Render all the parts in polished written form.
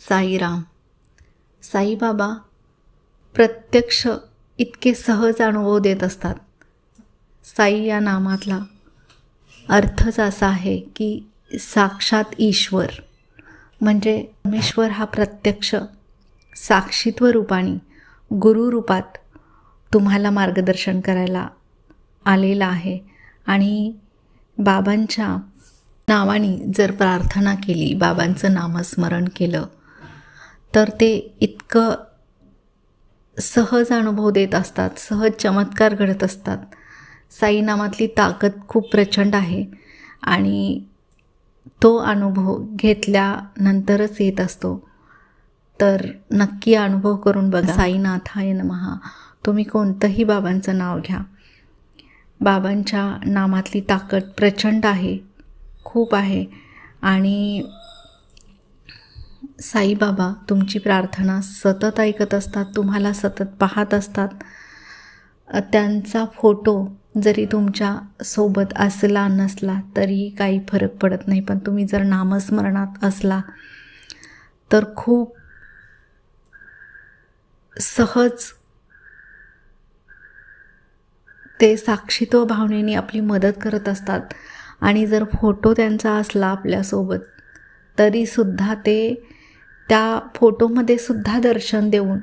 साईराम. साईबाबा प्रत्यक्ष इतके सहज अनुभव देत असतात. साई या नामातला अर्थच असा आहे की साक्षात ईश्वर, म्हणजे परमेश्वर हा प्रत्यक्ष साक्षीत्व रूपाने गुरुरूपात तुम्हाला मार्गदर्शन करायला आलेला आहे. आणि बाबांच्या नावाने जर प्रार्थना केली, बाबांचं नामस्मरण केलं, तर ते इतकं सहज अनुभव देत असतात, सहज चमत्कार घडत असतात. साई नामातली ताकद खूप प्रचंड आहे आणि तो अनुभव घेतल्यानंतरच येत असतो. तर नक्की अनुभव करून बघा. साईनाथाय नमः. तुम्ही कोणतंही बाबांचं नाव घ्या, बाबांच्या नामातली ताकद प्रचंड आहे, खूप आहे. आणि साईबाबा तुमची प्रार्थना सतत ऐकत असतात, तुम्हाला सतत पाहत असतात. त्यांचा फोटो जरी तुमच्या सोबत असला नसला तरी काही फरक पडत नाही, पण तुम्ही जर नामस्मरणात असला तर खूप सहज ते साक्षीत्व भावनेने आपली मदत करत असतात. आणि जर फोटो त्यांचा असला आपल्यासोबत तरीसुद्धा ते त्या फोटोमध्ये सुद्धा दर्शन देऊन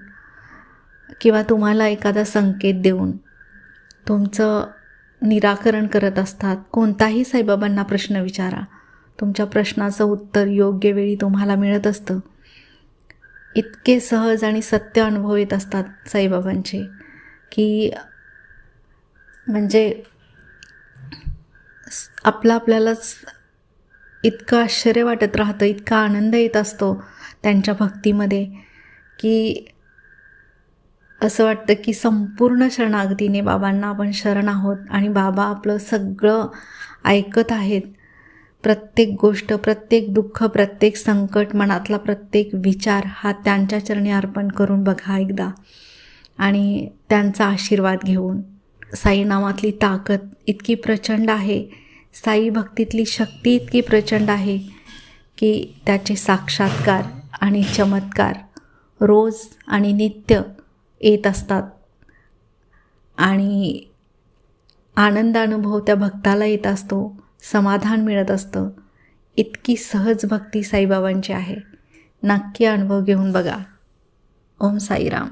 किंवा तुम्हाला एखादा संकेत देऊन तुमचं निराकरण करत असतात. कोणताही साईबाबांना प्रश्न विचारा, तुमच्या प्रश्नाचं उत्तर योग्य वेळी तुम्हाला मिळत असतं. इतके सहज आणि सत्य अनुभव येत असतात साईबाबांचे की म्हणजे आपल्यालाच इतकं आश्चर्य वाटत राहतं, इतका आनंद येत असतो त्यांच्या भक्तीमध्ये की असं वाटतं की संपूर्ण शरणागतीने बाबांना आपण शरण आहोत आणि बाबा आपलं सगळं ऐकत आहेत. प्रत्येक गोष्ट, प्रत्येक दुःख, प्रत्येक संकट, मनातला प्रत्येक विचार हा त्यांच्या चरणी अर्पण करून बघा एकदा आणि त्यांचा आशीर्वाद घेऊन. साई नामातली ताकद इतकी प्रचंड आहे, साई भक्तीतली शक्ती इतकी प्रचंड आहे की त्याचे साक्षात्कार आणि चमत्कार रोज आणि नित्य येत असतात. आणि आनंद अनुभव त्या भक्ताला येत असतो, समाधान मिळत असतं. इतकी सहज भक्ती साईबाबांची आहे. नक्की अनुभव घेऊन बघा. ओम साईराम.